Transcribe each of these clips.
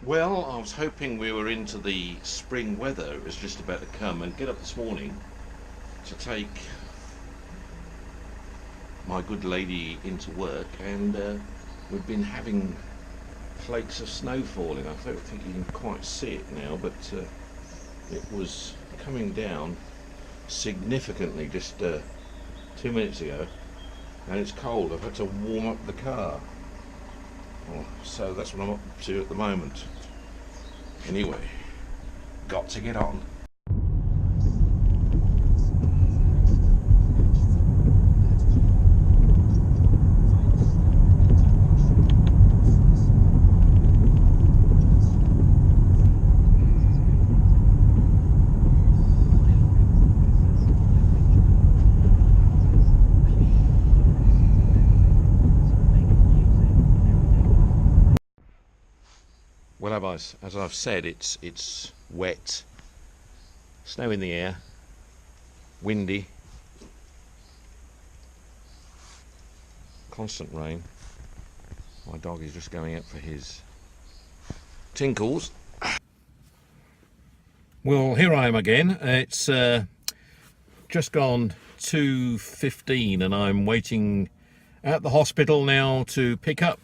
Well, I was hoping we were into the spring weather. It was just about to come, and get up this morning to take my good lady into work, and we've been having flakes of snow falling. I don't think you can quite see it now, but it was coming down significantly just 2 minutes ago, and it's cold. I've had to warm up the car. So that's what I'm up to at the moment. Anyway, got to get on. Well, as I've said, it's wet, snow in the air, windy, constant rain. My dog is just going out for his tinkles. Well, here I am again. It's just gone 2:15 and I'm waiting at the hospital now to pick up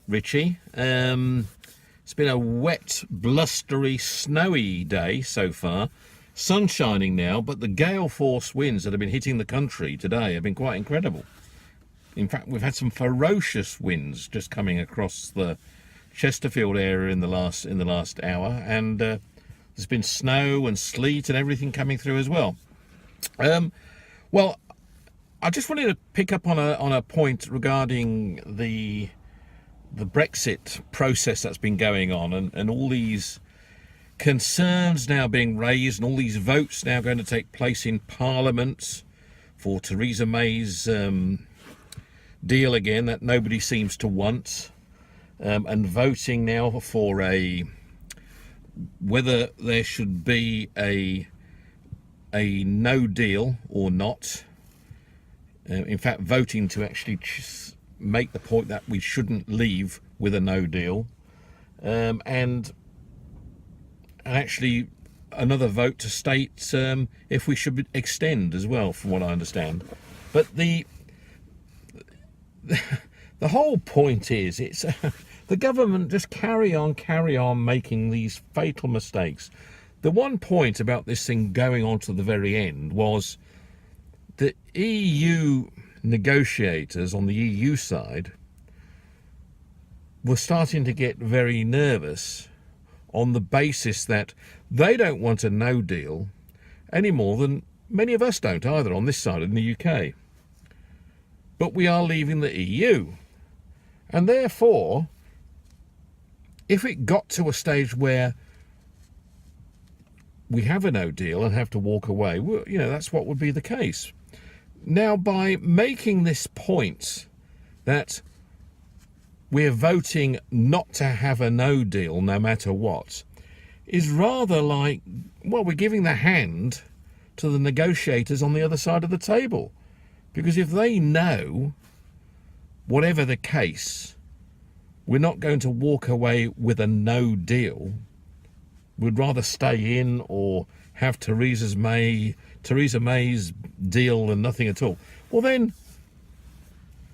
Richie. It's been a wet, blustery, snowy day so far. Sun shining now, but the gale force winds that have been hitting the country today have been quite incredible. In fact, we've had some ferocious winds just coming across the Chesterfield area in the last hour, and there's been snow and sleet and everything coming through as well. Well, I just wanted to pick up on a point regarding the Brexit process that's been going on, and all these concerns now being raised, and all these votes now going to take place in Parliament for Theresa May's deal again that nobody seems to want, and voting now for whether there should be a no deal or not. In fact, voting to actually make the point that we shouldn't leave with a no deal, and actually another vote to state if we should extend as well, from what I understand. But the whole point is, it's the government just carry on making these fatal mistakes. The one point about this thing going on to the very end was the EU negotiators on the EU side were starting to get very nervous on the basis that they don't want a no deal any more than many of us don't either on this side in the UK. But we are leaving the EU, and therefore if it got to a stage where we have a no deal and have to walk away, well, that's what would be the case. Now, by making this point that we're voting not to have a no deal no matter what, is rather like, well, we're giving the hand to the negotiators on the other side of the table. Because if they know, whatever the case, we're not going to walk away with a no deal, we'd rather stay in or have Theresa May's deal and nothing at all, well then,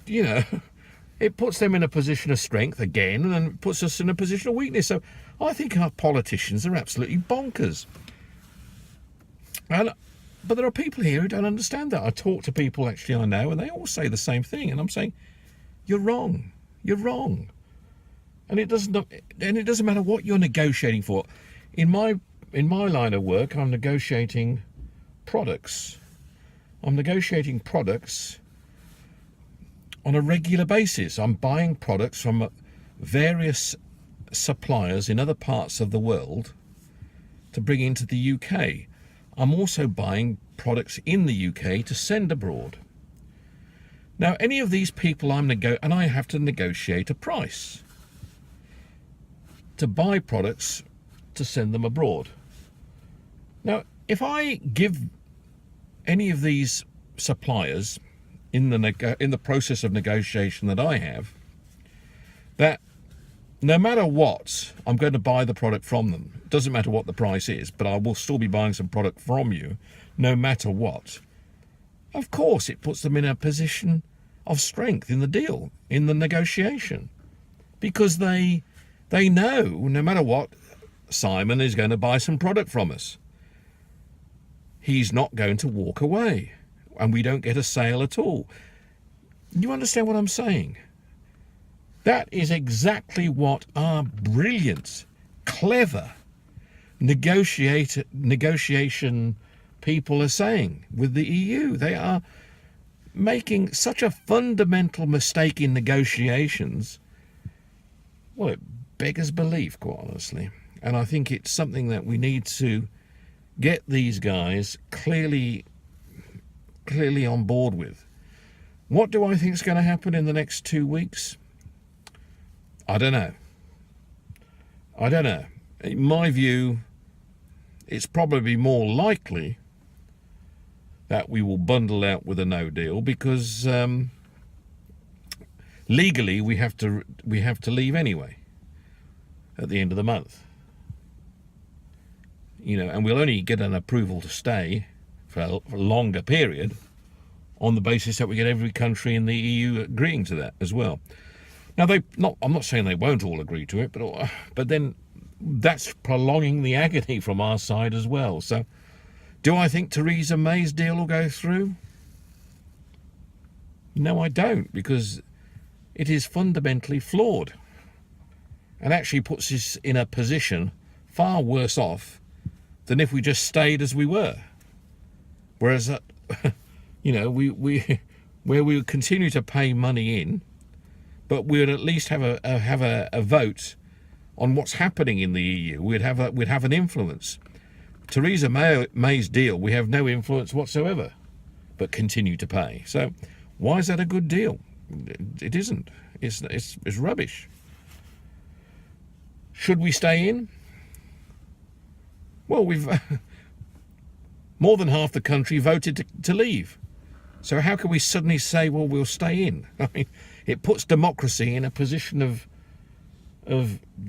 it puts them in a position of strength again, and puts us in a position of weakness. So I think our politicians are absolutely bonkers. But there are people here who don't understand that. I talk to people actually I know, and they all say the same thing, and I'm saying, you're wrong. And it doesn't matter what you're negotiating for. In my line of work, I'm negotiating products. I'm negotiating products on a regular basis. I'm buying products from various suppliers in other parts of the world to bring into the UK. I'm also buying products in the UK to send abroad. Now, any of these people and I have to negotiate a price to buy products to send them abroad. Now, if I give any of these suppliers in the process of negotiation that I have, that no matter what, I'm going to buy the product from them. It doesn't matter what the price is, but I will still be buying some product from you, no matter what. Of course, it puts them in a position of strength in the deal, in the negotiation, because they know no matter what, Simon is going to buy some product from us. He's not going to walk away, and we don't get a sale at all. You understand what I'm saying? That is exactly what our brilliant, clever negotiation people are saying with the EU. They are making such a fundamental mistake in negotiations. Well, it beggars belief, quite honestly. And I think it's something that we need to get these guys clearly on board with. What do I think is going to happen in the next 2 weeks? I don't know. In my view, it's probably more likely that we will bundle out with a no deal, because legally we have to leave anyway at the end of the month. You know, and we'll only get an approval to stay for a longer period on the basis that we get every country in the EU agreeing to that as well. Now, I'm not saying they won't all agree to it, but then that's prolonging the agony from our side as well. So, do I think Theresa May's deal will go through? No, I don't, because it is fundamentally flawed and actually puts us in a position far worse off than if we just stayed as we were. Whereas, you know, where we would continue to pay money in, but we would at least have a vote on what's happening in the EU. We'd have an influence. Theresa May's deal, we have no influence whatsoever, but continue to pay. So, why is that a good deal? It isn't. It's rubbish. Should we stay in? Well, we've more than half the country voted to leave. So how can we suddenly say, well, we'll stay in? I mean, it puts democracy in a position of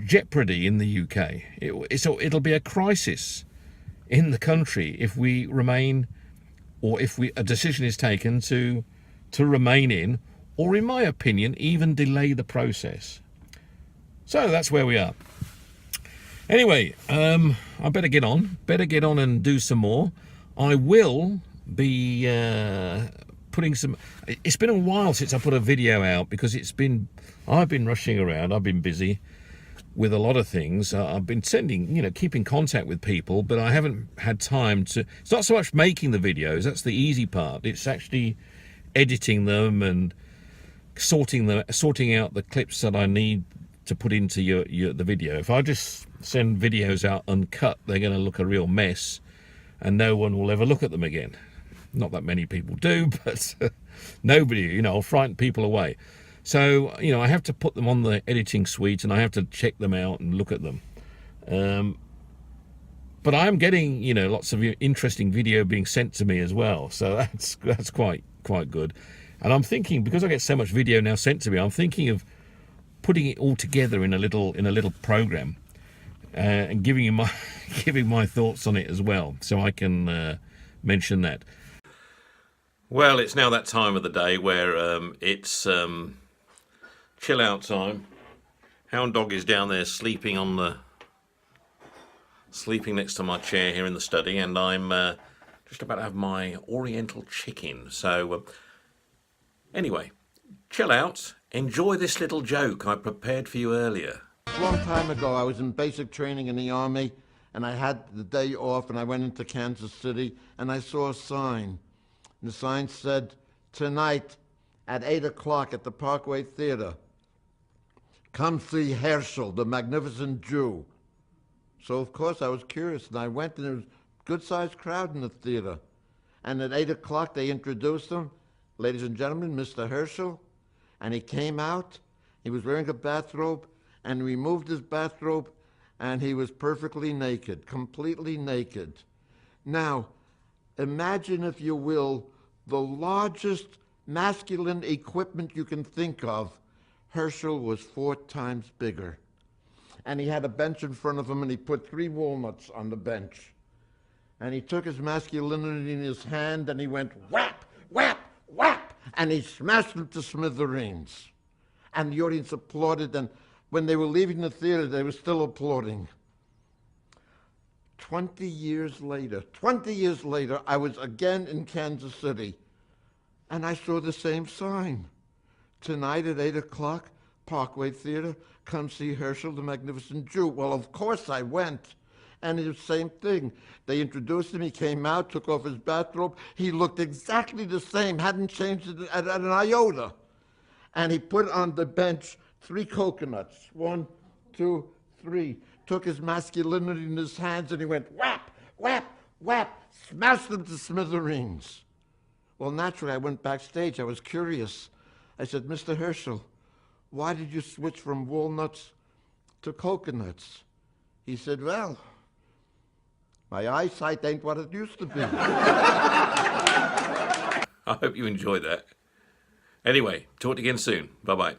jeopardy in the UK. It'll be a crisis in the country if we remain, or if a decision is taken to remain in, or in my opinion, even delay the process. So that's where we are. Anyway, I better get on and do some more. I will be putting some. It's been a while since I put a video out, because I've been rushing around. I've been busy with a lot of things. I've been keeping contact with people, but I haven't had time to. It's not so much making the videos. That's the easy part. It's actually editing them and sorting out the clips that I need to put into the video. If I just send videos out uncut, they're going to look a real mess, and no one will ever look at them again. Not that many people do, but nobody, I'll frighten people away. So, I have to put them on the editing suite, and I have to check them out and look at them. But I am getting, lots of interesting video being sent to me as well. So that's quite good. And I'm thinking, because I get so much video now sent to me, I'm thinking of putting it all together in a little program, and giving my thoughts on it as well, so I can mention that. Well, it's now that time of the day where it's chill out time. Hound dog is down there sleeping next to my chair here in the study, and I'm just about to have my Oriental chicken. So anyway, chill out. Enjoy this little joke I prepared for you earlier. A long time ago, I was in basic training in the Army, and I had the day off, and I went into Kansas City, and I saw a sign. And the sign said, "Tonight at 8 o'clock at the Parkway Theater, come see Herschel, the Magnificent Jew." So, of course, I was curious, and I went, and there was a good-sized crowd in the theater. And at 8 o'clock, they introduced him. "Ladies and gentlemen, Mr. Herschel." And he came out, he was wearing a bathrobe, and removed his bathrobe, and he was perfectly naked, completely naked. Now, imagine, if you will, the largest masculine equipment you can think of. Herschel was 4 times bigger. and he had a bench in front of him, and he put 3 walnuts on the bench. And he took his masculinity in his hand, and he went whap, whap, whap, and he smashed them to smithereens. And the audience applauded, and when they were leaving the theater, they were still applauding. 20 years later, I was again in Kansas City, and I saw the same sign. Tonight at 8 o'clock, Parkway Theater, come see Herschel, the Magnificent Jew. Well, of course I went. And it was the same thing. They introduced him, he came out, took off his bathrobe. He looked exactly the same, hadn't changed it at an iota. And he put on the bench 3 coconuts. 1, 2, 3. Took his masculinity in his hands and he went whap, whap, whap, smashed them to smithereens. Well, naturally, I went backstage. I was curious. I said, Mr. Herschel, why did you switch from walnuts to coconuts? He said, well, my eyesight ain't what it used to be. I hope you enjoyed that. Anyway, talk again soon. Bye-bye.